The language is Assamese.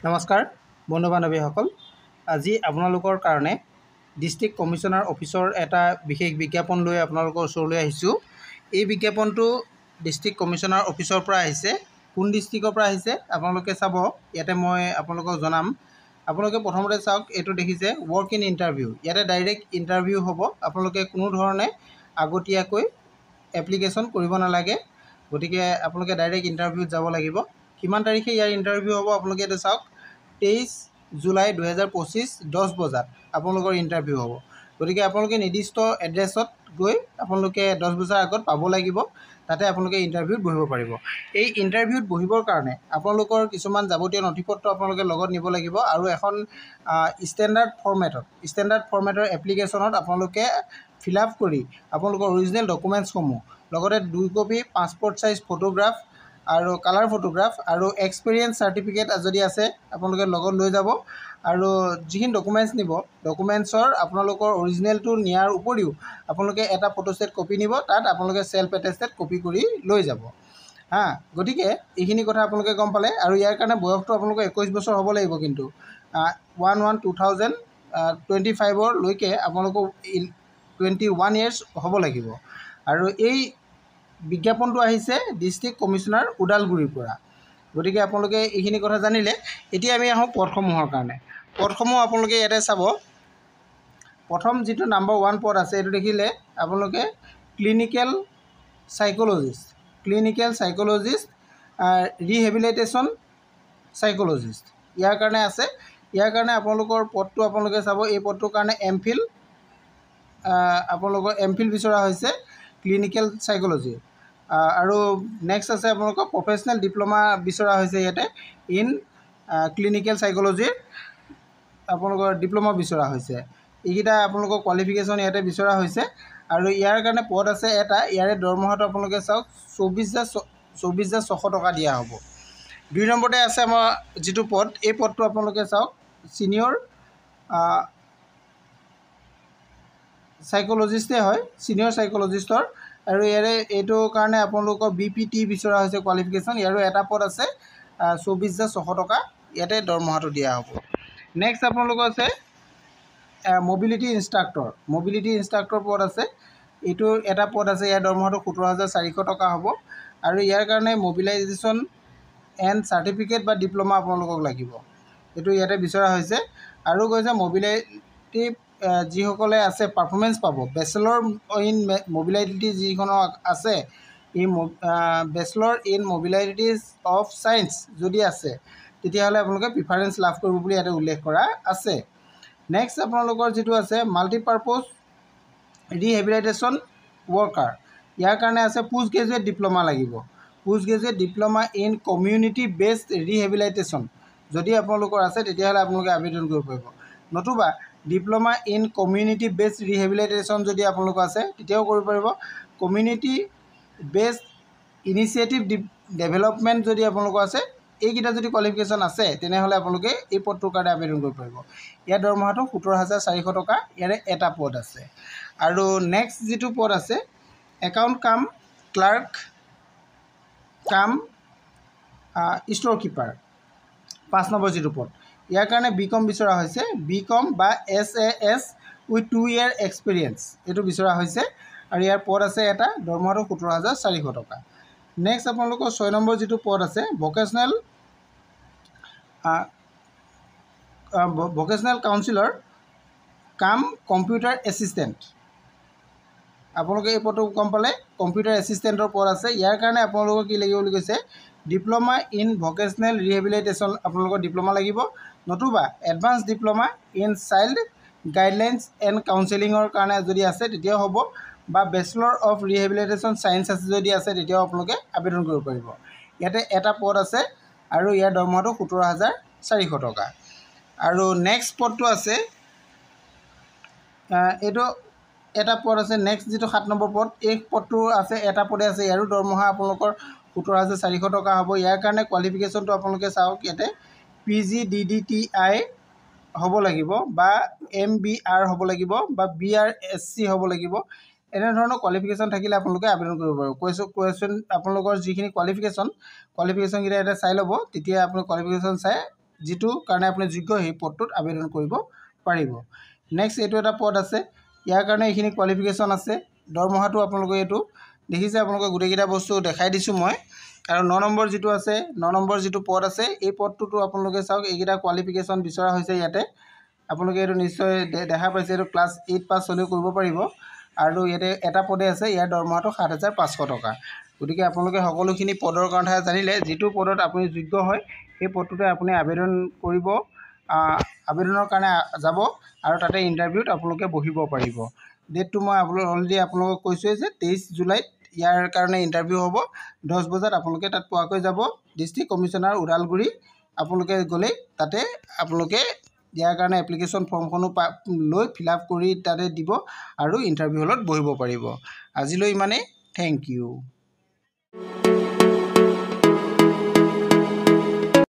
নমস্কাৰ বন্ধু বান্ধৱীসকল, আজি আপোনালোকৰ কাৰণে ডিষ্ট্ৰিক্ট কমিশ্যনাৰ অফিচৰ এটা বিশেষ বিজ্ঞাপন লৈ আপোনালোকৰ ওচৰলৈ আহিছোঁ। এই বিজ্ঞাপনটো ডিষ্ট্ৰিক্ট কমিশ্যনাৰ অফিচৰ পৰা আহিছে। কোন ডিষ্ট্ৰিক্টৰ পৰা আহিছে আপোনালোকে চাব, ইয়াতে মই আপোনালোকক জনাম। আপোনালোকে প্ৰথমতে চাওক, এইটো দেখিছে ৱৰ্ক ইন ইণ্টাৰভিউ। ইয়াতে ডাইৰেক্ট ইণ্টাৰভিউ হ'ব। আপোনালোকে কোনো ধৰণে আগতীয়াকৈ এপ্লিকেশ্যন কৰিব নালাগে, গতিকে আপোনালোকে ডাইৰেক্ট ইণ্টাৰভিউত যাব লাগিব। কিমান তাৰিখে ইয়াৰ ইণ্টাৰভিউ হ'ব আপোনালোকে এইটো চাওক। 23 জুলাই 2025 10 বজাত আপোনালোকৰ ইণ্টাৰভিউ হ'ব। গতিকে আপোনালোকে নিৰ্দিষ্ট এড্ৰেছত গৈ আপোনালোকে 10 বজাৰ আগত পাব লাগিব। তাতে আপোনালোকে ইণ্টাৰভিউত বহিব পাৰিব। এই ইণ্টাৰভিউত বহিবৰ কাৰণে আপোনালোকৰ কিছুমান যাৱতীয় নথিপত্ৰ আপোনালোকে লগত নিব লাগিব আৰু এখন ষ্টেণ্ডাৰ্ড ফৰ্মেটৰ এপ্লিকেশ্যনত আপোনালোকে ফিল আপ কৰি আপোনালোকৰ অৰিজিনেল ডকুমেণ্টছসমূহ লগতে 2 কপি পাছপৰ্ট চাইজ ফটোগ্ৰাফ আৰু কালাৰ ফটোগ্ৰাফ আৰু এক্সপিৰিয়েঞ্চ চাৰ্টিফিকেট যদি আছে আপোনালোকে লগত লৈ যাব। আৰু যিখিনি ডকুমেণ্টছ নিব, ডকুমেণ্টছৰ আপোনালোকৰ অৰিজিনেলটো নিয়াৰ উপৰিও আপোনালোকে এটা ফটোষ্টেট কপি নিব। তাত আপোনালোকে চেল্ফ এটেষ্টেড কপি কৰি লৈ যাব। গতিকে এইখিনি কথা আপোনালোকে গম পালে। আৰু ইয়াৰ কাৰণে বয়সটো আপোনালোকৰ 21 বছৰ হ'ব লাগিব। কিন্তু 1/1/2025লৈকে আপোনালোকৰ 21 ইয়াৰ্ছ হ'ব লাগিব। আৰু এই বিজ্ঞাপনটো আহিছে ডিষ্ট্ৰিক্ট কমিশ্যনাৰ ওদালগুৰিৰ পৰা। গতিকে আপোনালোকে এইখিনি কথা জানিলে। এতিয়া আমি আহোঁ পদসমূহৰ কাৰণে। পদসমূহ আপোনালোকে ইয়াতে চাব। প্ৰথম যিটো নাম্বাৰ 1 পদ আছে, এইটো দেখিলে আপোনালোকে ক্লিনিকেল চাইক'লজিষ্ট, ৰিহেবিলিটেশ্যন চাইক'লজিষ্ট ইয়াৰ কাৰণে আছে। ইয়াৰ কাৰণে আপোনালোকৰ পদটো আপোনালোকে চাব। এই পদটোৰ কাৰণে এমফিল বিচৰা হৈছে ক্লিনিকেল চাইক'লজি। আৰু নেক্সট আছে আপোনালোকৰ প্ৰফেচনেল ডিপ্ল'মা বিচৰা হৈছে ইয়াতে ইন ক্লিনিকেল চাইক'লজিৰ আপোনালোকৰ ডিপ্ল'মা বিচৰা হৈছে। এইকেইটা আপোনালোকৰ কোৱালিফিকেশ্যন ইয়াতে বিচৰা হৈছে। আৰু ইয়াৰ কাৰণে পদ আছে এটা। ইয়াৰে দৰমহাটো আপোনালোকে চাওক 24,600 টকা দিয়া হ'ব। 2 নম্বৰতে আছে আমাৰ যিটো পদ, এই পদটো আপোনালোকে চাওক ছিনিয়ৰ চাইক'লজিষ্টেই হয়, ছিনিয়ৰ চাইক'লজিষ্টৰ। আৰু এইটোৰ কাৰণে আপোনালোকৰ BPT বিচৰা হৈছে কোৱালিফিকেশ্যন। ইয়াৰো এটা পদ আছে 24,600 টকা ইয়াতে দৰমহাটো দিয়া হ'ব। নেক্সট আপোনালোকৰ আছে মবিলিটি ইনষ্ট্ৰাক্টৰ পদ আছে। এইটো এটা পদ আছে, ইয়াৰ দৰমহাটো 17,400 টকা হ'ব। আৰু ইয়াৰ কাৰণে মবিলাইজেশ্যন এণ্ড চাৰ্টিফিকেট বা ডিপ্ল'মা আপোনালোকক লাগিব, এইটো ইয়াতে বিচৰা হৈছে। আৰু কৈছে মবিলিটি যিসকলে আছে পাৰফৰ্মেঞ্চ পাব। বেচেলৰ ইন মবিলিটি যিখনৰ আছে, এই বেচেলৰ ইন মবিলিটিজ অফ ছায়েন্স যদি আছে, তেতিয়াহ'লে আপোনালোকে প্ৰিফাৰেঞ্চ লাভ কৰিব বুলি ইয়াতে উল্লেখ কৰা আছে। নেক্সট আপোনালোকৰ যিটো আছে মাল্টিপাৰপ'জ ৰিহেবিলিটেশ্যন ৱৰ্কাৰ, ইয়াৰ কাৰণে আছে পোষ্ট গ্ৰেজুৱেট ডিপ্ল'মা লাগিব। Post graduate diploma in community based rehabilitation যদি আপোনালোকৰ আছে, তেতিয়াহ'লে আপোনালোকে আবেদন কৰিব পাৰিব। নতুবা diploma in community based rehabilitation যদি আপোনালোকৰ আছে, তেতিয়াও কৰিব পাৰিব। কমিউনিটি বেছড ইনিচিয়েটিভ ডেভেলপমেণ্ট যদি আপোনালোকৰ আছে, এইকেইটা যদি কোৱালিফিকেশ্যন আছে, তেনেহ'লে আপোনালোকে এই পদটোৰ কাৰণে আবেদন কৰিব পাৰিব। ইয়াৰ দৰমহাটো 17,400 টকা ইয়াৰে এটা পদ আছে। আৰু নেক্সট যিটো পদ আছে একাউণ্ট কাম ক্লাৰ্ক কাম ষ্ট'ৰ কিপাৰ, 5 নম্বৰ যিটো পদ, ইয়াৰ কাৰণে BCom বিচৰা হৈছে। BCom বা SAS উইথ 2 year এক্সপিৰিয়েঞ্চ এইটো বিচৰা হৈছে। আৰু ইয়াৰ পদ আছে এটা, দৰমহাটো 17,400 টকা। নেক্সট আপোনালোকৰ 6 নম্বৰ যিটো পদ আছে ভকেচনেল কাউন্সিলৰ কাম কম্পিউটাৰ এছিষ্টেণ্ট। আপোনালোকে এই পদটো গম পালে, কম্পিউটাৰ এছিষ্টেণ্টৰ পদ আছে। ইয়াৰ কাৰণে আপোনালোকৰ কি লাগিব বুলি কৈছে, ডিপ্ল'মা ইন ভকেচনেল ৰিহেবিলিটেশ্যন আপোনালোকৰ ডিপ্ল'মা লাগিব। নতুবা advance diploma in child guidelines and কাউন্সেলিঙৰ কাৰণে যদি আছে তেতিয়াও হ'ব। বা বেচেলৰ অফ ৰিহেবিলিটেশ্যন ছায়েন্স আছে যদি আছে, তেতিয়াও আপোনালোকে আবেদন কৰিব পাৰিব। ইয়াতে এটা পদ আছে আৰু ইয়াৰ দৰমহাটো 17,400 টকা। আৰু নেক্সট পদটো আছে, এইটো এটা পদ আছে। নেক্সট যিটো 7 নম্বৰ পদ, এই পদটো আছে, এটা পদে আছে। ইয়াৰো দৰমহা আপোনালোকৰ 17,400 টকা হ'ব। ইয়াৰ কাৰণে কোৱালিফিকেশ্যনটো আপোনালোকে চাওক, ইয়াতে PGDDTI হ'ব লাগিব বা MBR হ'ব লাগিব বা BRSC হ'ব লাগিব। এনেধৰণৰ কোৱালিফিকেশ্যন থাকিলে আপোনালোকে আবেদন কৰিব পাৰিব। আপোনালোকৰ যিখিনি কোৱালিফিকেশ্যনকেইটা ইয়াতে চাই ল'ব, তেতিয়া আপুনি কোৱালিফিকেশ্যন চাই যিটো কাৰণে আপুনি যোগ্য সেই পদটোত আবেদন কৰিব পাৰিব। নেক্সট এইটো এটা পদ আছে, ইয়াৰ কাৰণে এইখিনি কোৱালিফিকেশ্যন আছে। দৰমহাটো আপোনালোকে এইটো দেখিছে, আপোনালোকে গোটেইকেইটা বস্তু দেখাই দিছোঁ মই। আৰু 9 নম্বৰ যিটো আছে, 9 নম্বৰ যিটো পদ আছে, এই পদটোতো আপোনালোকে চাওক, এইকেইটা কোৱালিফিকেশ্যন বিচৰা হৈছে ইয়াতে। আপোনালোকে এইটো নিশ্চয় দেখা পাইছে, এইটো ক্লাছ 8 পাছ হ'লেও কৰিব পাৰিব। আৰু ইয়াতে এটা পদে আছে, ইয়াৰ দৰমহাটো 7,500 টকা। গতিকে আপোনালোকে সকলোখিনি পদৰ কথা জানিলে, যিটো পদত আপুনি যোগ্য হয় সেই পদটোতে আপুনি আবেদন কৰিব, আবেদনৰ কাৰণে যাব আৰু তাতে ইণ্টাৰভিউত আপোনালোকে বহিব পাৰিব। ডেটটো মই অলৰেডি আপোনালোকক কৈছোঁৱেই যে 23 জুলাইত ইয়াৰ কাৰণে ইণ্টাৰভিউ হ'ব। 10 বজাত আপোনালোকে তাত পোৱাকৈ যাব। ডিষ্ট্ৰিক্ট কমিশ্যনাৰ ওদালগুৰি আপোনালোকে গ'লেই তাতে আপোনালোকে ইয়াৰ কাৰণে এপ্লিকেশ্যন ফৰ্মখনো লৈ ফিল আপ কৰি তাতে দিব আৰু ইণ্টাৰভিউ হলত বহিব পাৰিব। আজিলৈ ইমানেই। Thank U.